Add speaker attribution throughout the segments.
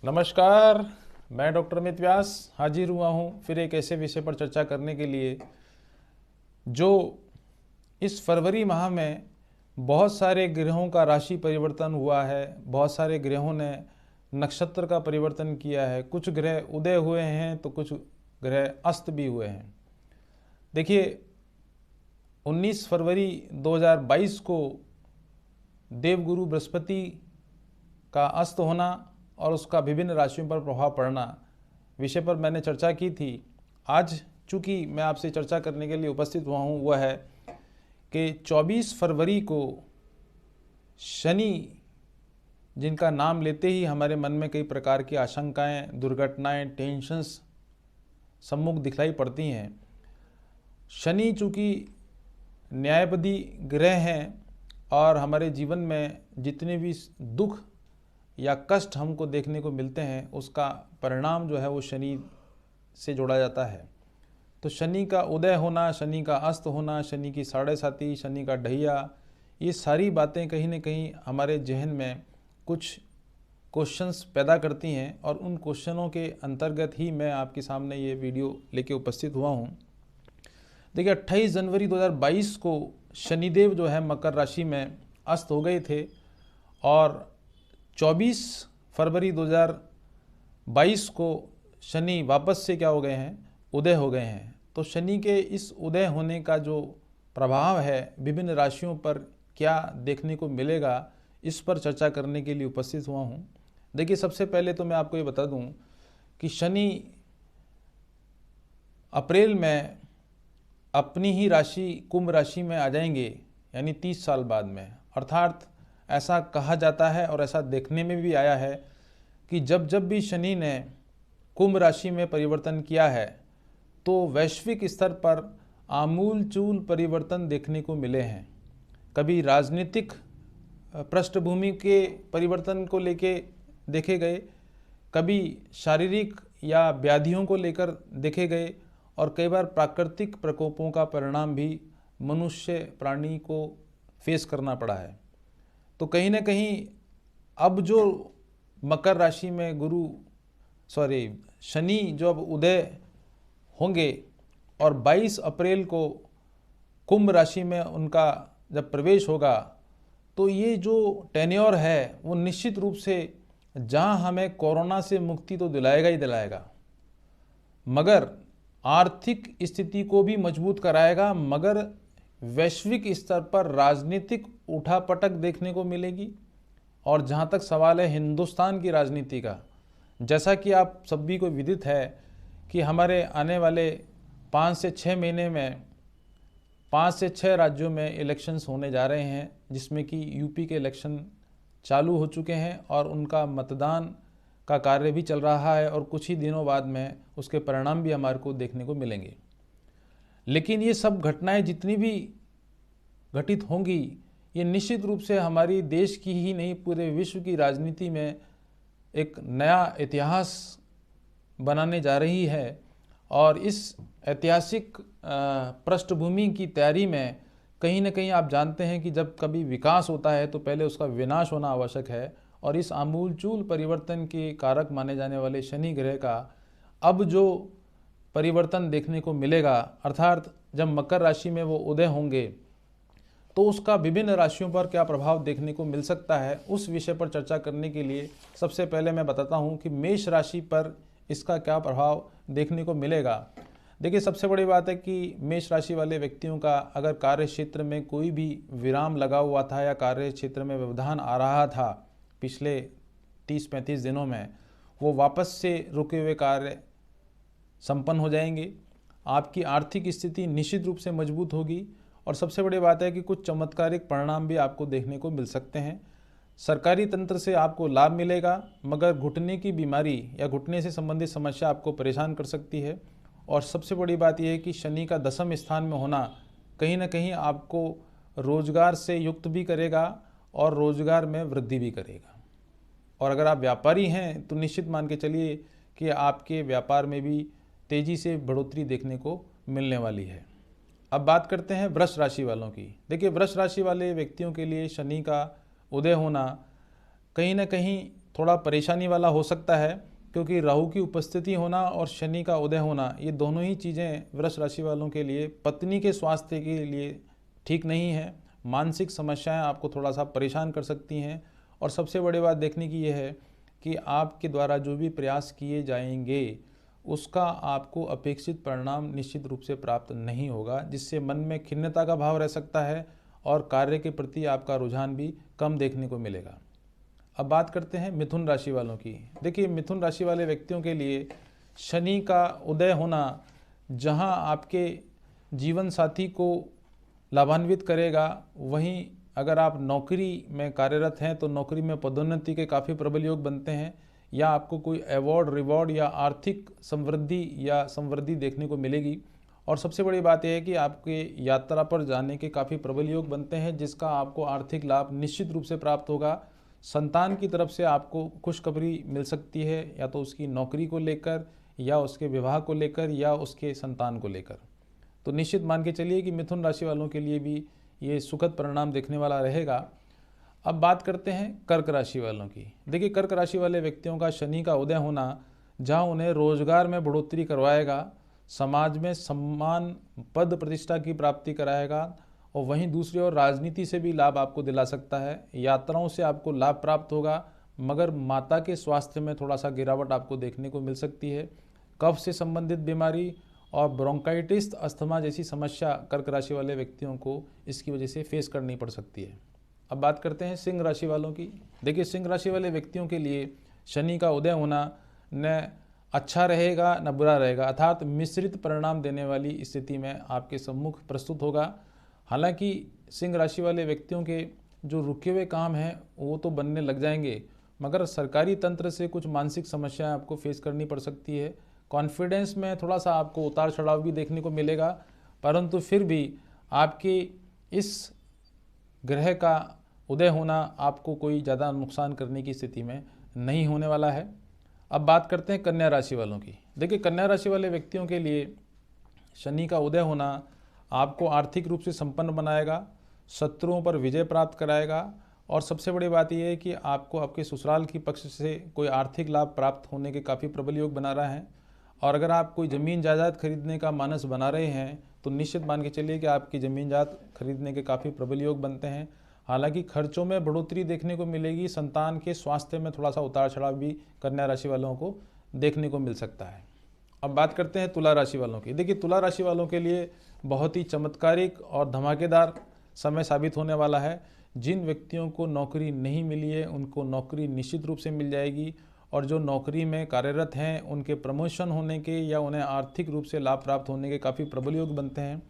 Speaker 1: नमस्कार। मैं डॉक्टर अमित व्यास हाजिर हुआ हूँ फिर एक ऐसे विषय पर चर्चा करने के लिए जो इस फरवरी माह में बहुत सारे ग्रहों का राशि परिवर्तन हुआ है। बहुत सारे ग्रहों ने नक्षत्र का परिवर्तन किया है। कुछ ग्रह उदय हुए हैं तो कुछ ग्रह अस्त भी हुए हैं। देखिए, 19 फरवरी 2022 को देवगुरु बृहस्पति का अस्त होना और उसका विभिन्न राशियों पर प्रभाव पड़ना विषय पर मैंने चर्चा की थी। आज चूंकि मैं आपसे चर्चा करने के लिए उपस्थित हुआ हूँ वह है कि 24 फरवरी को शनि, जिनका नाम लेते ही हमारे मन में कई प्रकार की आशंकाएं, दुर्घटनाएं, टेंशन्स सम्मुख दिखलाई पड़ती हैं। शनि चूँकि न्यायपति ग्रह हैं और हमारे जीवन में जितने भी दुख या कष्ट हमको देखने को मिलते हैं उसका परिणाम जो है वो शनि से जोड़ा जाता है। तो शनि का उदय होना, शनि का अस्त होना, शनि की साढ़े साती, शनि का ढैया, ये सारी बातें कहीं न कहीं हमारे जहन में कुछ क्वेश्चंस पैदा करती हैं और उन क्वेश्चनों के अंतर्गत ही मैं आपके सामने ये वीडियो लेके उपस्थित हुआ हूँ। देखिए, 28 जनवरी 2022 को शनिदेव जो है मकर राशि में अस्त हो गए थे और 24 फरवरी 2022 को शनि वापस से क्या हो गए हैं, उदय हो गए हैं। तो शनि के इस उदय होने का जो प्रभाव है विभिन्न राशियों पर क्या देखने को मिलेगा, इस पर चर्चा करने के लिए उपस्थित हुआ हूँ। देखिए, सबसे पहले तो मैं आपको ये बता दूँ कि शनि अप्रैल में अपनी ही राशि कुंभ राशि में आ जाएंगे, यानी 30 साल बाद में। अर्थात ऐसा कहा जाता है और ऐसा देखने में भी आया है कि जब भी शनि ने कुंभ राशि में परिवर्तन किया है तो वैश्विक स्तर पर आमूल-चूल परिवर्तन देखने को मिले हैं। कभी राजनीतिक पृष्ठभूमि के परिवर्तन को लेके देखे गए, कभी शारीरिक या व्याधियों को लेकर देखे गए और कई बार प्राकृतिक प्रकोपों का परिणाम भी मनुष्य प्राणी को फेस करना पड़ा है। तो कहीं ना कहीं अब जो मकर राशि में शनि जो अब उदय होंगे और 22 अप्रैल को कुंभ राशि में उनका जब प्रवेश होगा तो ये जो टेन्योर है वो निश्चित रूप से जहां हमें कोरोना से मुक्ति तो दिलाएगा ही दिलाएगा, मगर आर्थिक स्थिति को भी मजबूत कराएगा, मगर वैश्विक स्तर पर राजनीतिक उठापटक देखने को मिलेगी। और जहाँ तक सवाल है हिंदुस्तान की राजनीति का, जैसा कि आप सभी को विदित है कि हमारे आने वाले 5 से 6 महीने में 5 से 6 राज्यों में इलेक्शंस होने जा रहे हैं, जिसमें कि यूपी के इलेक्शन चालू हो चुके हैं और उनका मतदान का कार्य भी चल रहा है और कुछ ही दिनों बाद में उसके परिणाम भी हमारे को देखने को मिलेंगे। लेकिन ये सब घटनाएं जितनी भी घटित होंगी ये निश्चित रूप से हमारी देश की ही नहीं पूरे विश्व की राजनीति में एक नया इतिहास बनाने जा रही है। और इस ऐतिहासिक पृष्ठभूमि की तैयारी में कहीं ना कहीं आप जानते हैं कि जब कभी विकास होता है तो पहले उसका विनाश होना आवश्यक है। और इस आमूलचूल परिवर्तन के कारक माने जाने वाले शनि ग्रह का अब जो परिवर्तन देखने को मिलेगा, अर्थात जब मकर राशि में वो उदय होंगे तो उसका विभिन्न राशियों पर क्या प्रभाव देखने को मिल सकता है, उस विषय पर चर्चा करने के लिए सबसे पहले मैं बताता हूं कि मेष राशि पर इसका क्या प्रभाव देखने को मिलेगा। देखिए, सबसे बड़ी बात है कि मेष राशि वाले व्यक्तियों का अगर कार्य क्षेत्र में कोई भी विराम लगा हुआ था या कार्य क्षेत्र में व्यवधान आ रहा था पिछले 30-35 दिनों में, वो वापस से रुके हुए कार्य संपन्न हो जाएंगे। आपकी आर्थिक स्थिति निश्चित रूप से मजबूत होगी और सबसे बड़ी बात है कि कुछ चमत्कारिक परिणाम भी आपको देखने को मिल सकते हैं। सरकारी तंत्र से आपको लाभ मिलेगा, मगर घुटने की बीमारी या घुटने से संबंधित समस्या आपको परेशान कर सकती है। और सबसे बड़ी बात यह है कि शनि का 10वें स्थान में होना कहीं ना कहीं आपको रोजगार से युक्त भी करेगा और रोजगार में वृद्धि भी करेगा। और अगर आप व्यापारी हैं तो निश्चित मान के चलिए कि आपके व्यापार में भी तेज़ी से बढ़ोतरी देखने को मिलने वाली है। अब बात करते हैं वृष राशि वालों की। देखिए, वृष राशि वाले व्यक्तियों के लिए शनि का उदय होना कहीं ना कहीं थोड़ा परेशानी वाला हो सकता है, क्योंकि राहु की उपस्थिति होना और शनि का उदय होना, ये दोनों ही चीज़ें वृष राशि वालों के लिए पत्नी के स्वास्थ्य के लिए ठीक नहीं है। मानसिक समस्याएं आपको थोड़ा सा परेशान कर सकती हैं। और सबसे बड़ी बात देखने की ये है कि आपके द्वारा जो भी प्रयास किए जाएंगे उसका आपको अपेक्षित परिणाम निश्चित रूप से प्राप्त नहीं होगा, जिससे मन में खिन्नता का भाव रह सकता है और कार्य के प्रति आपका रुझान भी कम देखने को मिलेगा। अब बात करते हैं मिथुन राशि वालों की। देखिए, मिथुन राशि वाले व्यक्तियों के लिए शनि का उदय होना जहां आपके जीवन साथी को लाभान्वित करेगा, वहीं अगर आप नौकरी में कार्यरत हैं तो नौकरी में पदोन्नति के काफ़ी प्रबल योग बनते हैं, या आपको कोई अवार्ड, रिवॉर्ड या आर्थिक समृद्धि देखने को मिलेगी। और सबसे बड़ी बात यह है कि आपके यात्रा पर जाने के काफ़ी प्रबल योग बनते हैं, जिसका आपको आर्थिक लाभ निश्चित रूप से प्राप्त होगा। संतान की तरफ से आपको खुशखबरी मिल सकती है, या तो उसकी नौकरी को लेकर, या उसके विवाह को लेकर, या उसके संतान को लेकर। तो निश्चित मान के चलिए कि मिथुन राशि वालों के लिए भी ये सुखद परिणाम देखने वाला रहेगा। अब बात करते हैं कर्क राशि वालों की। देखिए, कर्क राशि वाले व्यक्तियों का शनि का उदय होना जहां उन्हें रोजगार में बढ़ोतरी करवाएगा, समाज में सम्मान, पद प्रतिष्ठा की प्राप्ति कराएगा, और वहीं दूसरी ओर राजनीति से भी लाभ आपको दिला सकता है। यात्राओं से आपको लाभ प्राप्त होगा, मगर माता के स्वास्थ्य में थोड़ा सा गिरावट आपको देखने को मिल सकती है। कफ से संबंधित बीमारी और ब्रोंकाइटिस, अस्थमा जैसी समस्या कर्क राशि वाले व्यक्तियों को इसकी वजह से फेस करनी पड़ सकती है। अब बात करते हैं सिंह राशि वालों की। देखिए, सिंह राशि वाले व्यक्तियों के लिए शनि का उदय होना न अच्छा रहेगा न बुरा रहेगा, अर्थात मिश्रित परिणाम देने वाली स्थिति में आपके सम्मुख प्रस्तुत होगा। हालांकि सिंह राशि वाले व्यक्तियों के जो रुके हुए काम हैं वो तो बनने लग जाएंगे, मगर सरकारी तंत्र से कुछ मानसिक समस्याएं आपको फेस करनी पड़ सकती है। कॉन्फिडेंस में थोड़ा सा आपको उतार चढ़ाव भी देखने को मिलेगा, परंतु फिर भी आपके इस ग्रह का उदय होना आपको कोई ज़्यादा नुकसान करने की स्थिति में नहीं होने वाला है। अब बात करते हैं कन्या राशि वालों की। देखिए, कन्या राशि वाले व्यक्तियों के लिए शनि का उदय होना आपको आर्थिक रूप से संपन्न बनाएगा, शत्रुओं पर विजय प्राप्त कराएगा, और सबसे बड़ी बात यह है कि आपको आपके ससुराल की पक्ष से कोई आर्थिक लाभ प्राप्त होने के काफ़ी प्रबल योग बना रहा है। और अगर आप कोई ज़मीन जायदाद खरीदने का मानस बना रहे हैं तो निश्चित मान के चलिए कि आपकी ज़मीन जायदाद खरीदने के काफ़ी प्रबल योग बनते हैं। हालांकि खर्चों में बढ़ोतरी देखने को मिलेगी, संतान के स्वास्थ्य में थोड़ा सा उतार चढ़ाव भी कन्या राशि वालों को देखने को मिल सकता है। अब बात करते हैं तुला राशि वालों की। देखिए, तुला राशि वालों के लिए बहुत ही चमत्कारिक और धमाकेदार समय साबित होने वाला है। जिन व्यक्तियों को नौकरी नहीं मिली है उनको नौकरी निश्चित रूप से मिल जाएगी, और जो नौकरी में कार्यरत हैं उनके प्रमोशन होने के या उन्हें आर्थिक रूप से लाभ प्राप्त होने के काफ़ी प्रबल योग बनते हैं।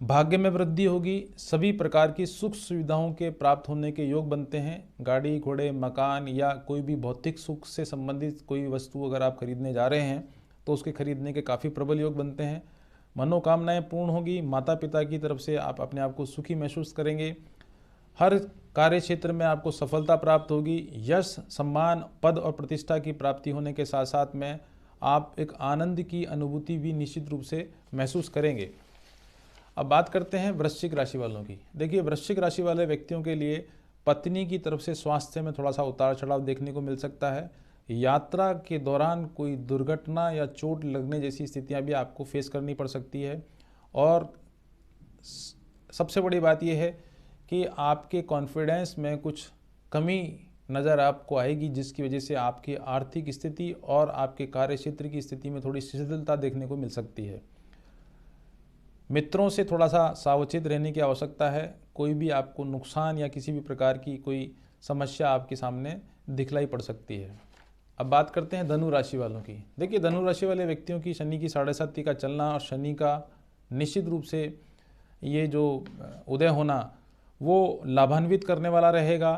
Speaker 1: भाग्य में वृद्धि होगी, सभी प्रकार की सुख सुविधाओं के प्राप्त होने के योग बनते हैं। गाड़ी घोड़े, मकान या कोई भी भौतिक सुख से संबंधित कोई वस्तु अगर आप खरीदने जा रहे हैं तो उसके खरीदने के काफ़ी प्रबल योग बनते हैं। मनोकामनाएं पूर्ण होगी, माता पिता की तरफ से आप अपने आप को सुखी महसूस करेंगे। हर कार्य क्षेत्र में आपको सफलता प्राप्त होगी। यश, सम्मान, पद और प्रतिष्ठा की प्राप्ति होने के साथ साथ में आप एक आनंद की अनुभूति भी निश्चित रूप से महसूस करेंगे। अब बात करते हैं वृश्चिक राशि वालों की। देखिए, वृश्चिक राशि वाले व्यक्तियों के लिए पत्नी की तरफ से स्वास्थ्य में थोड़ा सा उतार चढ़ाव देखने को मिल सकता है। यात्रा के दौरान कोई दुर्घटना या चोट लगने जैसी स्थितियां भी आपको फेस करनी पड़ सकती है। और सबसे बड़ी बात यह है कि आपके कॉन्फिडेंस में कुछ कमी नज़र आपको आएगी, जिसकी वजह से आपकी आर्थिक स्थिति और आपके कार्य क्षेत्र की स्थिति में थोड़ी शिथिलता देखने को मिल सकती है। मित्रों से थोड़ा सा सावचेत रहने की आवश्यकता है। कोई भी आपको नुकसान या किसी भी प्रकार की कोई समस्या आपके सामने दिखलाई पड़ सकती है। अब बात करते हैं धनु राशि वालों की। देखिए, धनु राशि वाले व्यक्तियों की शनि की 7.5 का चलना और शनि का निश्चित रूप से ये जो उदय होना वो लाभान्वित करने वाला रहेगा।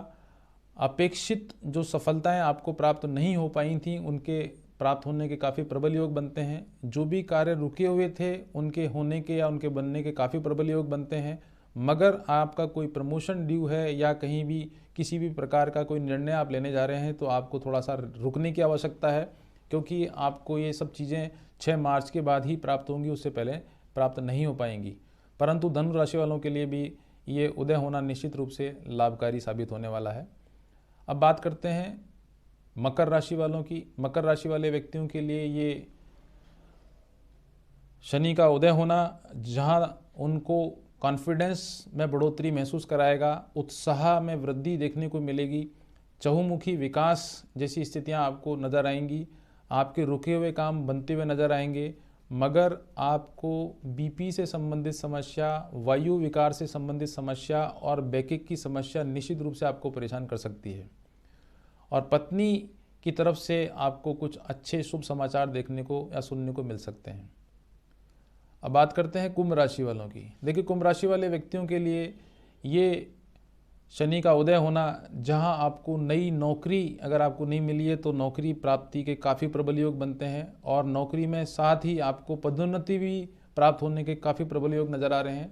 Speaker 1: अपेक्षित जो सफलताएं आपको प्राप्त नहीं हो पाई थी उनके प्राप्त होने के काफ़ी प्रबल योग बनते हैं। जो भी कार्य रुके हुए थे उनके होने के या उनके बनने के काफ़ी प्रबल योग बनते हैं। मगर आपका कोई प्रमोशन ड्यू है या कहीं भी किसी भी प्रकार का कोई निर्णय आप लेने जा रहे हैं तो आपको थोड़ा सा रुकने की आवश्यकता है, क्योंकि आपको ये सब चीज़ें 6 मार्च के बाद ही प्राप्त होंगी, उससे पहले प्राप्त नहीं हो पाएंगी। परंतु धनु राशि वालों के लिए भी ये उदय होना निश्चित रूप से लाभकारी साबित होने वाला है। अब बात करते हैं मकर राशि वालों की, मकर राशि वाले व्यक्तियों के लिए ये शनि का उदय होना जहां उनको कॉन्फिडेंस में बढ़ोतरी महसूस कराएगा, उत्साह में वृद्धि देखने को मिलेगी, चहुमुखी विकास जैसी स्थितियां आपको नज़र आएंगी, आपके रुके हुए काम बनते हुए नज़र आएंगे, मगर आपको बीपी से संबंधित समस्या, वायु विकार से संबंधित समस्या और बैकिक की समस्या निश्चित रूप से आपको परेशान कर सकती है। और पत्नी की तरफ से आपको कुछ अच्छे शुभ समाचार देखने को या सुनने को मिल सकते हैं। अब बात करते हैं कुंभ राशि वालों की। देखिए, कुंभ राशि वाले व्यक्तियों के लिए ये शनि का उदय होना जहां आपको नई नौकरी अगर आपको नहीं मिली है तो नौकरी प्राप्ति के काफ़ी प्रबल योग बनते हैं, और नौकरी में साथ ही आपको पदोन्नति भी प्राप्त होने के काफ़ी प्रबल योग नज़र आ रहे हैं।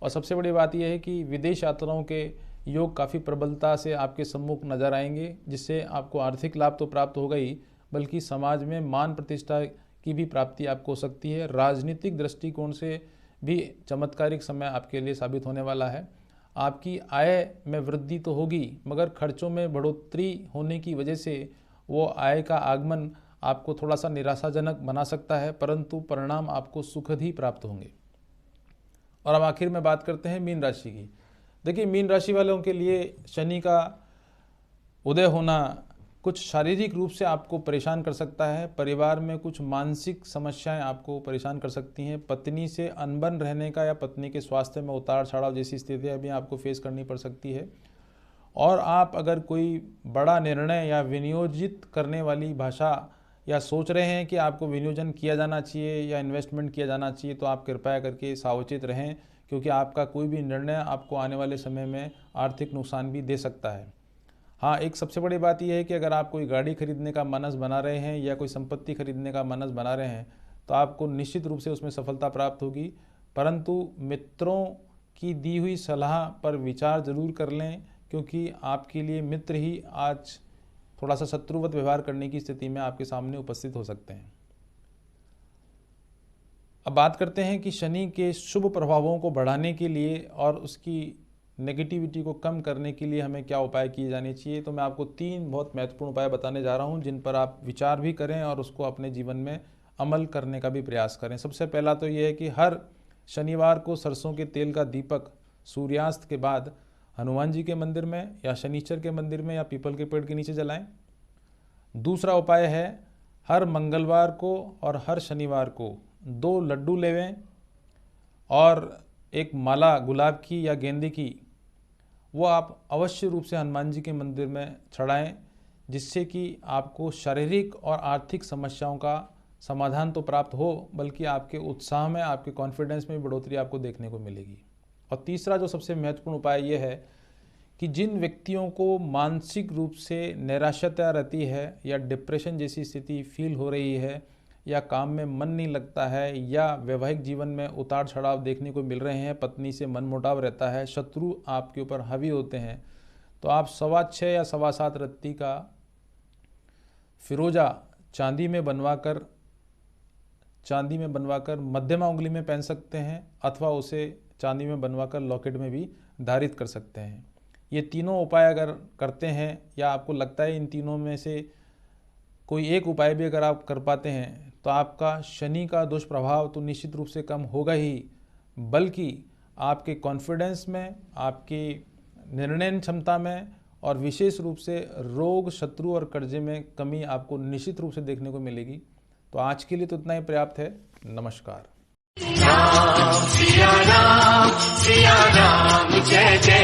Speaker 1: और सबसे बड़ी बात यह है कि विदेश यात्राओं के योग काफ़ी प्रबलता से आपके सम्मुख नज़र आएंगे, जिससे आपको आर्थिक लाभ तो प्राप्त होगा ही, बल्कि समाज में मान प्रतिष्ठा की भी प्राप्ति आपको हो सकती है। राजनीतिक दृष्टिकोण से भी चमत्कारिक समय आपके लिए साबित होने वाला है। आपकी आय में वृद्धि तो होगी, मगर खर्चों में बढ़ोतरी होने की वजह से वो आय का आगमन आपको थोड़ा सा निराशाजनक बना सकता है, परंतु परिणाम आपको सुखद ही प्राप्त होंगे। और अब आखिर में बात करते हैं मीन राशि की। देखिए, मीन राशि वालों के लिए शनि का उदय होना कुछ शारीरिक रूप से आपको परेशान कर सकता है, परिवार में कुछ मानसिक समस्याएं आपको परेशान कर सकती हैं, पत्नी से अनबन रहने का या पत्नी के स्वास्थ्य में उतार चढ़ाव जैसी स्थितियां भी आपको फेस करनी पड़ सकती है। और आप अगर कोई बड़ा निर्णय या विनियोजित करने वाली भाषा या सोच रहे हैं कि आपको विनियोजन किया जाना चाहिए या इन्वेस्टमेंट किया जाना चाहिए, तो आप कृपया करके सावचेत रहें, क्योंकि आपका कोई भी निर्णय आपको आने वाले समय में आर्थिक नुकसान भी दे सकता है। हाँ, एक सबसे बड़ी बात यह है कि अगर आप कोई गाड़ी खरीदने का मनस बना रहे हैं या कोई संपत्ति खरीदने का मनस बना रहे हैं, तो आपको निश्चित रूप से उसमें सफलता प्राप्त होगी, परंतु मित्रों की दी हुई सलाह पर विचार जरूर कर लें, क्योंकि आपके लिए मित्र ही आज थोड़ा सा शत्रुवत व्यवहार करने की स्थिति में आपके सामने उपस्थित हो सकते हैं। अब बात करते हैं कि शनि के शुभ प्रभावों को बढ़ाने के लिए और उसकी नेगेटिविटी को कम करने के लिए हमें क्या उपाय किए जाने चाहिए। तो मैं आपको 3 बहुत महत्वपूर्ण उपाय बताने जा रहा हूं, जिन पर आप विचार भी करें और उसको अपने जीवन में अमल करने का भी प्रयास करें। सबसे पहला तो यह है कि हर शनिवार को सरसों के तेल का दीपक सूर्यास्त के बाद हनुमान जी के मंदिर में या शनिचर के मंदिर में या पीपल के पेड़ के नीचे जलाएं। दूसरा उपाय है, हर मंगलवार को और हर शनिवार को 2 लड्डू लेवें और एक माला गुलाब की या गेंदे की वो आप अवश्य रूप से हनुमान जी के मंदिर में चढ़ाएं, जिससे कि आपको शारीरिक और आर्थिक समस्याओं का समाधान तो प्राप्त हो, बल्कि आपके उत्साह में, आपके कॉन्फिडेंस में बढ़ोतरी आपको देखने को मिलेगी। और तीसरा जो सबसे महत्वपूर्ण उपाय ये है कि जिन व्यक्तियों को मानसिक रूप से निराशा रहती है या डिप्रेशन जैसी स्थिति फील हो रही है या काम में मन नहीं लगता है या वैवाहिक जीवन में उतार चढ़ाव देखने को मिल रहे हैं, पत्नी से मनमुटाव रहता है, शत्रु आपके ऊपर हावी होते हैं, तो आप 6.25 या 7.25 रत्ती का फिरोजा चांदी में बनवाकर मध्यमा उंगली में पहन सकते हैं, अथवा उसे चांदी में बनवाकर लॉकेट में भी धारित कर सकते हैं। ये तीनों उपाय अगर करते हैं या आपको लगता है इन तीनों में से कोई एक उपाय भी अगर आप कर पाते हैं, तो आपका शनि का दुष्प्रभाव तो निश्चित रूप से कम होगा ही, बल्कि आपके कॉन्फिडेंस में, आपकी निर्णय क्षमता में और विशेष रूप से रोग, शत्रु और कर्जे में कमी आपको निश्चित रूप से देखने को मिलेगी। तो आज के लिए तो इतना ही पर्याप्त है। नमस्कार।
Speaker 2: राम सिया राम जय जय